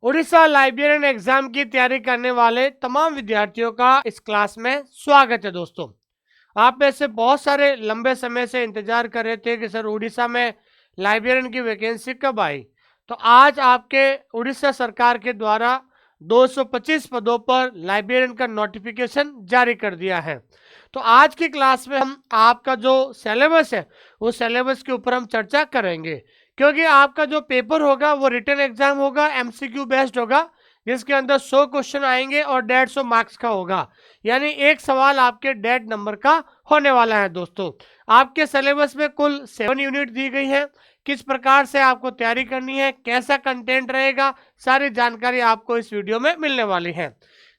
Orissa librarian exam की तैयारी करने वाले तमाम विद्यार्थियों का इस क्लास में स्वागत है दोस्तों। आप में से बहुत सारे लंबे समय से इंतजार कर रहे थे कि सर उड़ीसा में लाइब्रेरियन की वैकेंसी कब आई। तो आज आपके उड़ीसा सरकार के द्वारा 225 पदों पर लाइब्रेरियन का नोटिफिकेशन जारी कर दिया है। तो आज की क्लास में हम आपका जो सिलेबस है उस सिलेबस के ऊपर हम चर्चा करेंगे, क्योंकि आपका जो पेपर होगा वो रिटन एग्जाम होगा, एमसीक्यू बेस्ड होगा, जिसके अंदर 100 क्वेश्चन आएंगे और 150 मार्क्स का होगा। यानी एक सवाल आपके 1.5 नंबर का होने वाला है दोस्तों। आपके सिलेबस में कुल 7 यूनिट दी गई है। किस प्रकार से आपको तैयारी करनी है, कैसा कंटेंट रहेगा, सारी जानकारी आपको इस वीडियो में मिलने वाली है।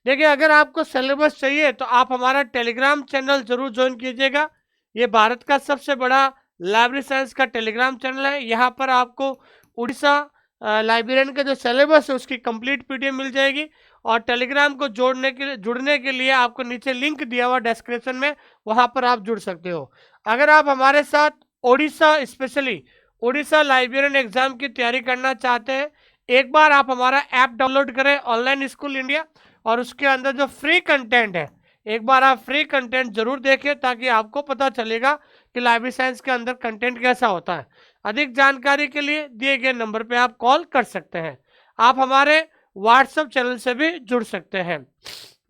देखिए, अगर आपको सिलेबस चाहिए तो आप हमारा टेलीग्राम चैनल जरूर ज्वाइन कीजिएगा। ये भारत का सबसे बड़ा लाइब्रेरी साइंस का टेलीग्राम चैनल है। यहाँ पर आपको उड़ीसा लाइब्रेरियन का जो सिलेबस है उसकी कंप्लीट पीडीएफ मिल जाएगी। और टेलीग्राम को जुड़ने के लिए आपको नीचे लिंक दिया हुआ डिस्क्रिप्शन में, वहाँ पर आप जुड़ सकते हो। अगर आप हमारे साथ Orissa specially Orissa librarian exam की तैयारी करना चाहते हैं, एक बार आप हमारा ऐप डाउनलोड करें ऑनलाइन स्कूल इंडिया, और उसके अंदर जो फ्री कंटेंट है एक बार आप फ्री कंटेंट जरूर देखें, ताकि आपको पता चलेगा कि लाइब्रेरी साइंस के अंदर कंटेंट कैसा होता है। अधिक जानकारी के लिए दिए गए नंबर पे आप कॉल कर सकते हैं। आप हमारे व्हाट्सएप चैनल से भी जुड़ सकते हैं।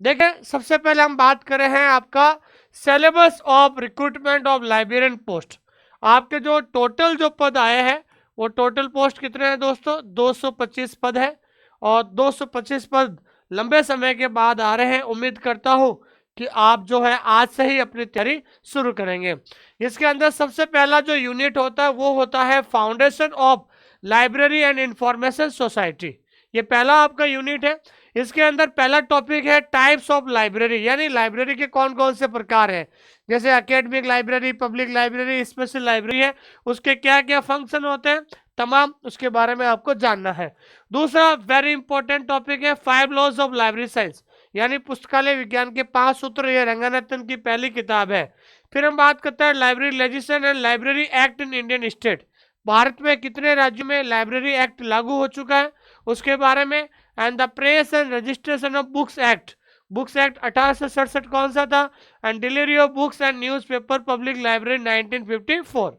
देखिए, सबसे पहले हम बात कर रहे हैं आपका syllabus of recruitment of librarian post. आपके जो टोटल जो पद आए हैं वो टोटल पोस्ट कितने हैं दोस्तों? 225 पद है। और 225 पद लंबे समय के बाद आ रहे हैं। उम्मीद करता हूं कि आप जो है आज से ही अपनी तैयारी शुरू करेंगे। इसके अंदर सबसे पहला जो यूनिट होता है वो होता है foundation of library and information society. ये पहला आपका यूनिट है। इसके अंदर पहला टॉपिक है टाइप्स ऑफ लाइब्रेरी, यानी लाइब्रेरी के कौन कौन से प्रकार हैं। जैसे academic library, public library, special library है, उसके क्या क्या फंक्शन होते हैं, तमाम उसके बारे में आपको जानना है। दूसरा वेरी इंपॉर्टेंट टॉपिक है 5 लॉज ऑफ लाइब्रेरी साइंस, यानी पुस्तकालय विज्ञान के 5 सूत्र। ये रंगानाथन की पहली किताब है। फिर हम बात करते हैं library legislation and library act in Indian state. Bharat में कितने राज्यों में लाइब्रेरी एक्ट लागू हो चुका है उसके बारे में। And the press and registration of books act, books act 1867 कौन सा था। And delivery of books and newspaper public library 1954।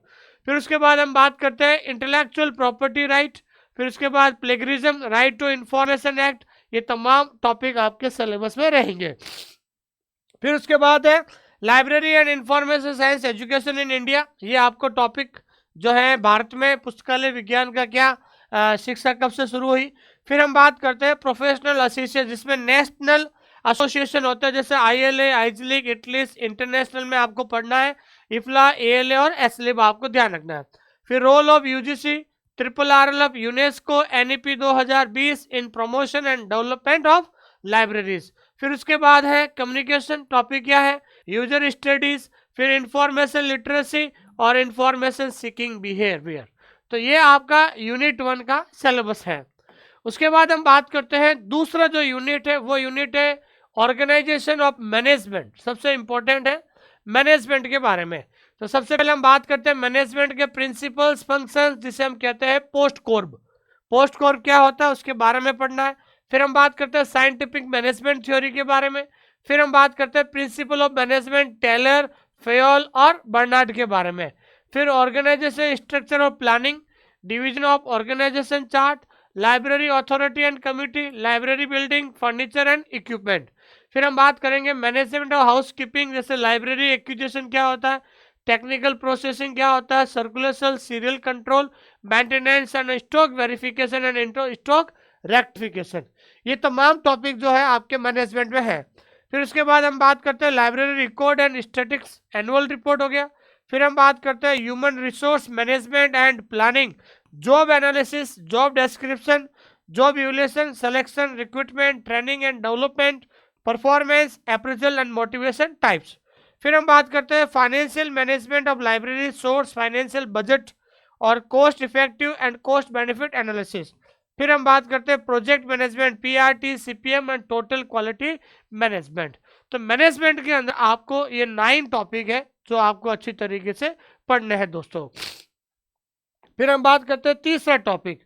फिर उसके बाद हम बात करते हैं इंटेलेक्चुअल प्रॉपर्टी राइट। फिर उसके बाद plagiarism, right to information act. ये तमाम टॉपिक आपके सिलेबस में रहेंगे। फिर उसके बाद है library and information science education in India. ये आपको टॉपिक जो है भारत में पुस्तकालय विज्ञान का क्या शिक्षा कब से शुरू हुई। फिर हम बात करते हैं प्रोफेशनल एसोसिएशन, जिसमें नेशनल एसोसिएशन होता है, जैसे आईएलए, आइजलिक, इटलिस, इंटरनेशनल में आपको पढ़ना है, इफ्ला, एएलए और एसलिब आपको ध्यान रखना है। फिर role of UGC, triple RL of UNESCO, NEP 2020 in promotion and development of libraries. फिर उसके बाद है कम्युनिकेशन, टॉपिक क्या है, यूजर स्टडीज, फिर इंफॉर्मेशन लिटरेसी और इंफॉर्मेशन सीकिंग बिहेवियर। तो ये आपका यूनिट 1 का सिलेबस है। उसके बाद हम बात करते हैं दूसरा जो यूनिट है वो यूनिट है ऑर्गेनाइजेशन ऑफ मैनेजमेंट। सबसे इंपॉर्टेंट है मैनेजमेंट के बारे में। तो सबसे पहले हम बात करते हैं मैनेजमेंट के प्रिंसिपल्स, फंक्शंस, जिसे हम कहते हैं पोस्ट कॉर्ब। पोस्ट कॉर्ब क्या होता है उसके बारे में पढ़ना है। फिर हम बात करते हैं साइंटिफिक मैनेजमेंट थ्योरी के बारे में। फिर हम बात करते हैं principle of management, Taylor, Fayol और बर्नार्ड के बारे में। फिर organisation structure of planning, division of organisation chart, library authority and committee, library building, furniture and equipment. फिर हम बात करेंगे मैनेजमेंट ऑफ हाउस कीपिंग, जैसे लाइब्रेरी एक्विजिशन क्या होता है, टेक्निकल प्रोसेसिंग क्या होता है, circulation, serial control, maintenance and stock verification and stock rectification. ये तमाम टॉपिक जो है आपके मैनेजमेंट में है। फिर उसके बाद हम बात करते हैं library record and statics, annual report हो गया। फिर हम बात करते हैं human resource management and planning, job analysis, job description, job evaluation, selection, recruitment, training and development, performance, appraisal and motivation types. फिर हम बात करते हैं financial management of library, source, financial budget और cost effective and cost benefit analysis. फिर हम बात करते हैं project management, PRT, CPM and total quality management. तो मैनेजमेंट के अंदर आपको ये 9 टॉपिक है जो आपको अच्छी तरीके से पढ़ने हैं दोस्तों। फिर हम बात करते हैं तीसरा टॉपिक।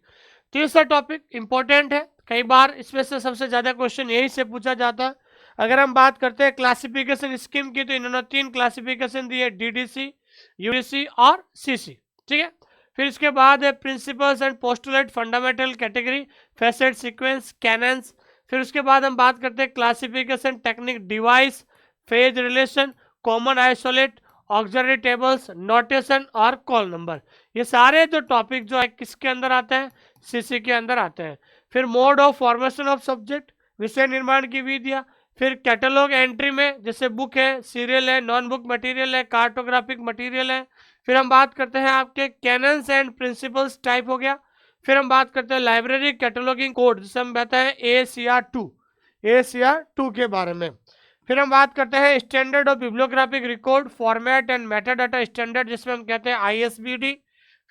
तीसरा टॉपिक इंपॉर्टेंट है, कई बार इसमें से सबसे ज़्यादा क्वेश्चन यही से पूछा जाता है। अगर हम बात करते हैं क्लासिफिकेशन स्कीम की, तो इन्होंने 3 क्लासिफिकेशन दिए, डीडीसी, यूडीसी और सीसी। ठीक है, फिर इसके बाद है principles and postulate, fundamental, category, facet, sequence, cannons. फिर उसके बाद हम बात करते हैं classification technique, device, phase relation, common isolate, auxiliary tables, notation और कॉल नंबर। ये सारे जो टॉपिक जो है किसके अंदर आते हैं, सीसी के अंदर आते हैं। फिर mode of formation of subject, विषय निर्माण की विधियाँ। फिर कैटलॉग एंट्री में जैसे बुक है, सीरियल है, नॉन बुक मटेरियल है, कार्टोग्राफिक मटेरियल है। फिर हम बात करते हैं आपके कैनन्स एंड प्रिंसिपल्स टाइप हो गया। फिर हम बात करते हैं लाइब्रेरी कैटलॉगिंग कोड, जिसे हम कहते हैं ACR2 के बारे में। फिर हम बात करते हैं standard of bibliographic record, format and metadata standard, जिसमें हम कहते हैं ISBD।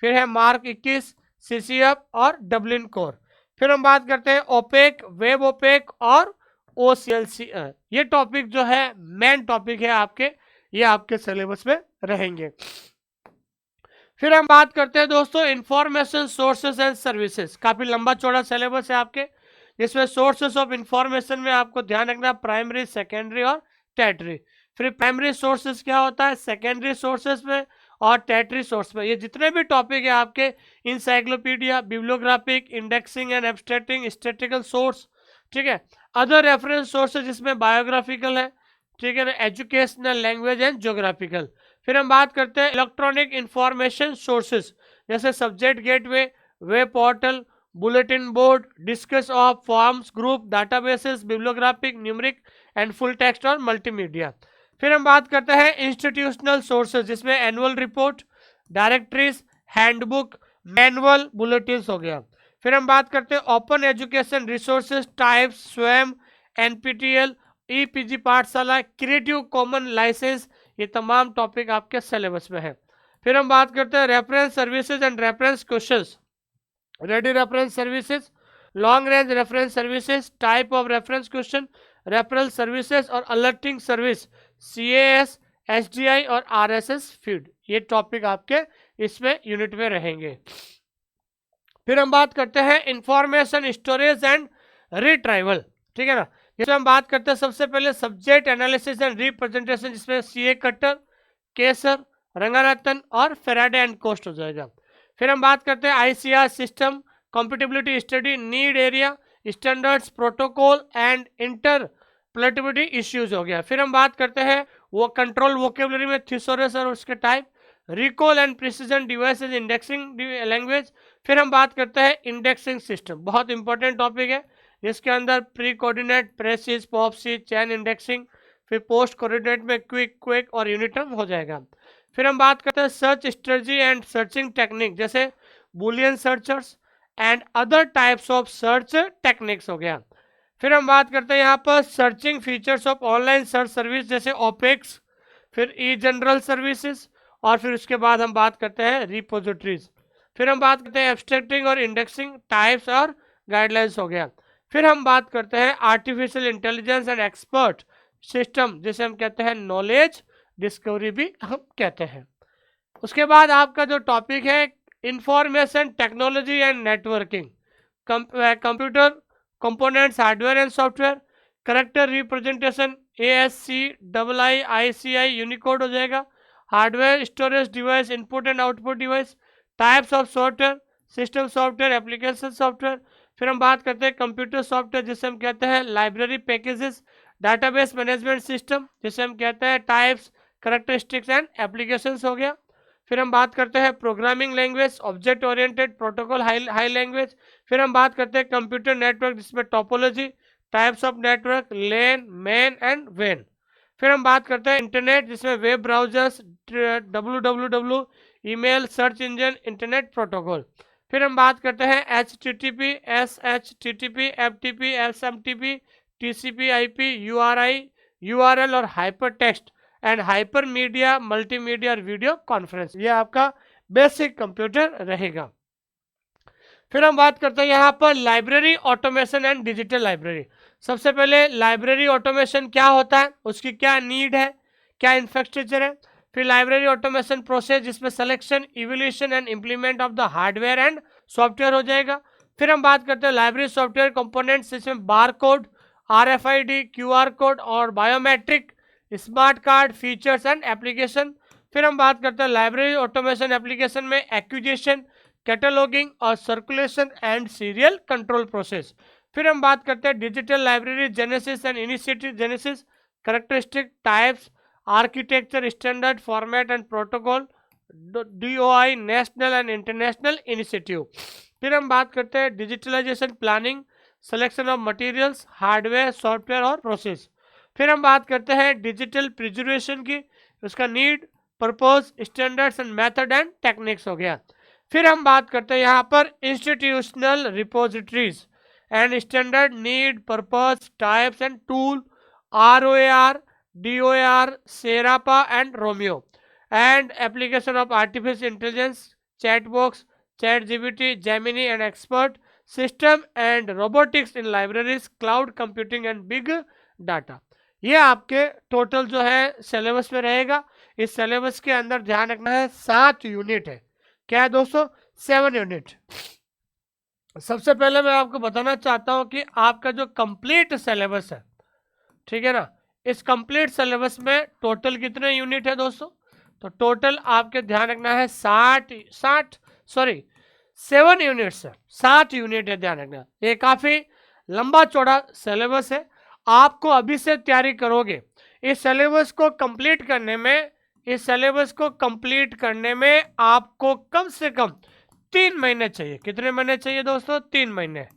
फिर है मार्क 21, CCF और डब्लिन कोर। फिर हम बात करते हैं ओपेक, वेब ओपेक और OCLC। ये टॉपिक जो है मेन टॉपिक है आपके, ये आपके सिलेबस में रहेंगे। फिर हम बात करते हैं दोस्तों इंफॉर्मेशन सोर्सेस एंड सर्विसेज। काफी लंबा चौड़ा सिलेबस है आपके, जिसमें सोर्सेस ऑफ इंफॉर्मेशन में आपको ध्यान रखना प्राइमरी, सेकेंडरी और टर्टियरी। फिर प्राइमरी सोर्सेस क्या होता है, सेकेंडरी सोर्सेस में और टर्टियरी सोर्स में। ये जितने भी टॉपिक है आपके, encyclopedia, bibliographic, indexing and abstracting, statistical source, ठीक है, अदर रेफरेंस सोर्सेज जिसमें बायोग्राफिकल है, ठीक है ना, एजुकेशनल, लैंग्वेज एंड ज्योग्राफिकल। फिर हम बात करते हैं इलेक्ट्रॉनिक इंफॉर्मेशन सोर्सेज, जैसे subject gateway, web portal, bulletin board, discuss of forms, group, databases, bibliographic, numeric and full text और मल्टीमीडिया। फिर हम बात करते हैं इंस्टीट्यूशनल सोर्सेज, जिसमें annual report, directories, handbook, manual, bulletins हो गया। फिर हम बात करते हैं ओपन एजुकेशन रिसोर्सेज टाइप्स, स्वयं, NPTEL, EPG पाठशाला, क्रिएटिव कॉमन लाइसेंस, ये तमाम टॉपिक आपके सिलेबस में है। फिर हम बात करते हैं reference services and reference questions, ready reference services, long range reference services, type of reference question, reference services और अलर्टिंग सर्विस, CAS, SDI और RSS फीड। ये टॉपिक आपके इसमें यूनिट में रहेंगे। फिर हम बात करते हैं इंफॉर्मेशन स्टोरेज एंड रिट्राइवल, ठीक है ना। इसमें हम बात करते हैं सबसे पहले सब्जेक्ट एनालिसिस एंड रिप्रेजेंटेशन, जिसमें CA कट्टर, केसर, रंगानाथन और फेराडे एंड कोस्ट हो जाएगा। फिर हम बात करते हैं ICR system, compatibility study, need area, standards, protocol and interoperability issues हो गया। फिर हम बात करते हैं वो कंट्रोल वोकेबलरी में थिसोरस और उसके type, recall and precision devices, indexing language. फिर हम बात करते हैं इंडेक्सिंग सिस्टम, बहुत इंपॉर्टेंट टॉपिक है, जिसके अंदर pre coordinate, PRECIS, POPSI, chain indexing, फिर पोस्ट कोऑर्डिनेट में क्विक, क्विक और यूनिटर्म हो जाएगा। फिर हम बात करते हैं search strategy and searching technique, जैसे Boolean searchers and other types of search techniques हो गया। फिर हम बात करते हैं यहाँ पर searching features of online search service, जैसे ओपेक्स, फिर जनरल सर्विसेज, और फिर उसके बाद हम बात करते हैं रिपोजिटरीज। फिर हम बात करते हैं एब्स्ट्रैक्टिंग और इंडेक्सिंग टाइप्स और गाइडलाइंस हो गया। फिर हम बात करते हैं artificial intelligence and expert system, जिसे हम कहते हैं नॉलेज डिस्कवरी भी हम कहते हैं। उसके बाद आपका जो टॉपिक है information technology and networking, computer components, hardware and software, character representation, ASCII Unicode हो जाएगा, hardware storage device, input and output device, types of software, system software, application software. फिर हम बात करते हैं कंप्यूटर सॉफ्टवेयर, जिसे हम कहते हैं library packages, database management system, जिसे हम कहते हैं टाइप्स, करेक्टरिस्टिक्स एंड एप्लीकेशंस हो गया। फिर हम बात करते हैं programming language, object oriented, protocol, high language. फिर हम बात करते हैं कंप्यूटर नेटवर्क, जिसमें topology, types of network, lane, man and when. फिर हम बात करते हैं इंटरनेट, जिसमें web browsers, www, email, search engine, internet protocol. फिर हम बात करते हैं HTTP, SHTTP, FTP, SMTP, TCP, IP, URI, URL और hyper text and hyper media, multimedia और वीडियो कॉन्फ्रेंस। ये आपका बेसिक कंप्यूटर रहेगा। फिर हम बात करते हैं यहाँ पर library automation and digital library. सबसे पहले लाइब्रेरी ऑटोमेशन क्या होता है, उसकी क्या नीड है, क्या इंफ्रास्ट्रक्चर है। फिर लाइब्रेरी ऑटोमेशन प्रोसेस, जिसमें selection, evolution and implement of the hardware and software हो जाएगा। फिर हम बात करते हैं लाइब्रेरी सॉफ्टवेयर कंपोनेंट्स, इसमें bar code, RFID, QR code और biometric, smart card, features and application. फिर हम बात करते हैं लाइब्रेरी ऑटोमेशन एप्लीकेशन में एक्विजिशन, कैटलॉगिंग और circulation and serial control process. फिर हम बात करते हैं digital library genesis and initiative genesis, characteristic, types, architecture, standard, format and protocol, DOI, national and international initiative. फिर हम बात करते हैं digitalization planning, selection of materials, hardware, software और प्रोसेस। फिर हम बात करते हैं डिजिटल प्रिजर्वेशन की, उसका need, purpose, standards and method and techniques हो गया। फिर हम बात करते हैं यहाँ पर institutional repositories and standard, need, purpose, types and tool, ROAR, DOAR, SHERPA and RoMEO, and application of artificial intelligence, chatbox, ChatGPT, Gemini and expert system and robotics in libraries, cloud computing and big data। ये आपके total जो है syllabus में रहेगा। इस syllabus के अंदर ध्यान रखना है 7 यूनिट है। क्या है दोस्तों? 7 यूनिट। सबसे पहले मैं आपको बताना चाहता हूं कि आपका जो कंप्लीट सिलेबस है, ठीक है ना, इस कंप्लीट सिलेबस में टोटल कितने यूनिट है दोस्तों? तो टोटल आपके ध्यान रखना है 7 यूनिट्स है, 7 यूनिट है, ध्यान रखना। ये काफ़ी लंबा चौड़ा सिलेबस है। आपको अभी से तैयारी करोगे, इस सिलेबस को कंप्लीट करने में आपको कम से कम 3 महीने चाहिए। कितने महीने चाहिए दोस्तों? 3 महीने।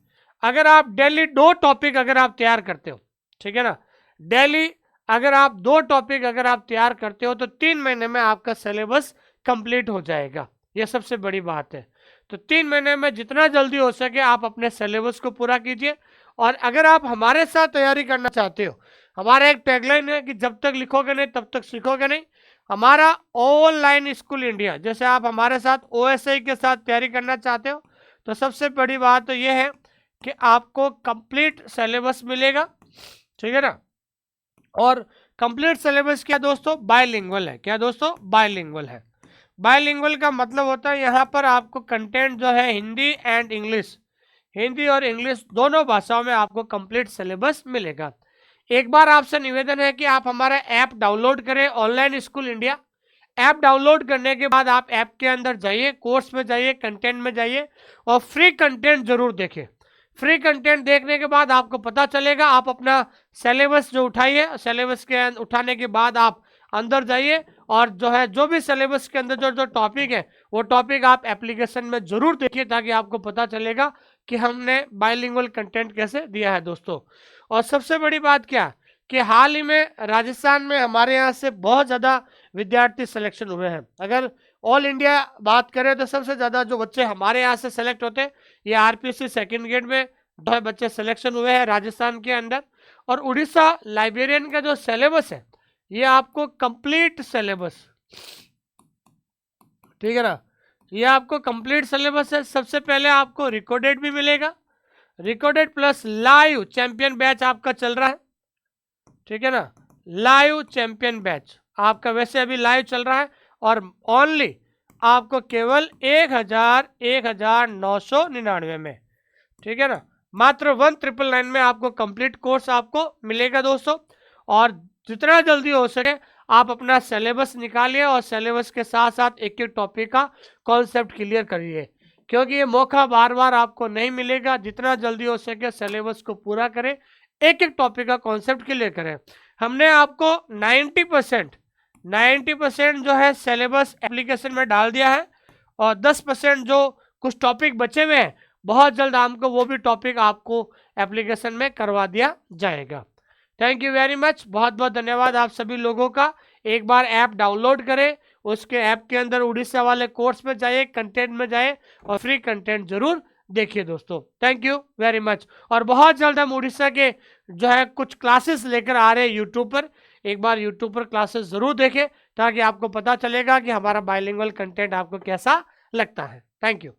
अगर आप डेली 2 टॉपिक अगर आप तैयार करते हो, ठीक है ना, डेली अगर आप 2 टॉपिक अगर आप तैयार करते हो तो 3 महीने में आपका सिलेबस कंप्लीट हो जाएगा। यह सबसे बड़ी बात है। तो 3 महीने में जितना जल्दी हो सके आप अपने सिलेबस को पूरा कीजिए। और अगर आप हमारे साथ तैयारी करना चाहते हो, हमारा एक टैगलाइन है कि जब तक लिखोगे नहीं तब तक सीखोगे नहीं। हमारा ऑनलाइन स्कूल इंडिया, जैसे आप हमारे साथ OSI के साथ तैयारी करना चाहते हो, तो सबसे बड़ी बात तो यह है कि आपको कंप्लीट सिलेबस मिलेगा, ठीक है ना। और कंप्लीट सिलेबस क्या दोस्तों? बायलिंगुअल है। क्या दोस्तों? बायलिंगुअल है। बायलिंगुअल का मतलब होता है यहाँ पर आपको कंटेंट जो है हिंदी एंड इंग्लिश, हिंदी और इंग्लिश दोनों भाषाओं में आपको कंप्लीट सिलेबस मिलेगा। एक बार आपसे निवेदन है कि आप हमारा ऐप डाउनलोड करें, online school India. App download करने के बाद आप ऐप के अंदर जाइए, कोर्स में जाइए, कंटेंट में जाइए और फ्री कंटेंट जरूर देखें। फ्री कंटेंट देखने के बाद आपको पता चलेगा, आप अपना सिलेबस जो उठाइए, सिलेबस के उठाने के बाद आप अंदर जाइए और जो है जो भी सिलेबस के अंदर जो जो टॉपिक है वो टॉपिक आप एप्लीकेशन में जरूर देखिए, ताकि आपको पता चलेगा कि हमने बाइलिंगुअल कंटेंट कैसे दिया है दोस्तों। और सबसे बड़ी बात क्या कि हाल ही में राजस्थान में हमारे यहाँ से बहुत ज़्यादा विद्यार्थी सिलेक्शन हुए हैं। अगर ऑल इंडिया बात करें तो सबसे ज़्यादा जो बच्चे हमारे यहाँ से सेलेक्ट होते हैं ये RPC सेकेंड ग्रेड में जो बच्चे सिलेक्शन हुए हैं राजस्थान के अंदर। और उड़ीसा लाइब्रेरियन का जो सिलेबस है ये आपको कंप्लीट सिलेबस, ठीक है ना, ये आपको कंप्लीट सिलेबस है। सबसे पहले आपको रिकॉर्डेड भी मिलेगा, recorded plus live champion batch आपका चल रहा है, ठीक है ना। लाइव चैंपियन बैच आपका वैसे अभी लाइव चल रहा है और ओनली आपको केवल 1999 में, ठीक है ना, मात्र 1999 में आपको कंप्लीट कोर्स आपको मिलेगा दोस्तों। और जितना जल्दी हो सके आप अपना सिलेबस निकालिए और सिलेबस के साथ साथ एक एक टॉपिक का कॉन्सेप्ट क्लियर करिए, क्योंकि ये मौका बार बार आपको नहीं मिलेगा। जितना जल्दी हो सके सिलेबस को पूरा करें, एक एक टॉपिक का कॉन्सेप्ट क्लियर करें। हमने आपको 90% जो है सिलेबस एप्लीकेशन में डाल दिया है और 10% जो कुछ टॉपिक बचे हुए हैं बहुत जल्द हमको वो भी टॉपिक आपको एप्लीकेशन में करवा दिया जाएगा। थैंक यू वेरी मच, बहुत बहुत धन्यवाद आप सभी लोगों का। एक बार ऐप डाउनलोड करें, उसके ऐप के अंदर उड़ीसा वाले कोर्स में जाइए, कंटेंट में जाइए और फ्री कंटेंट जरूर देखिए दोस्तों। Thank you very much. और बहुत जल्द हम उड़ीसा के जो है कुछ क्लासेस लेकर आ रहे हैं यूट्यूब पर। एक बार यूट्यूब पर क्लासेस जरूर देखें ताकि आपको पता चलेगा कि हमारा बाइलिंगुअल कंटेंट आपको कैसा लगता है। Thank you.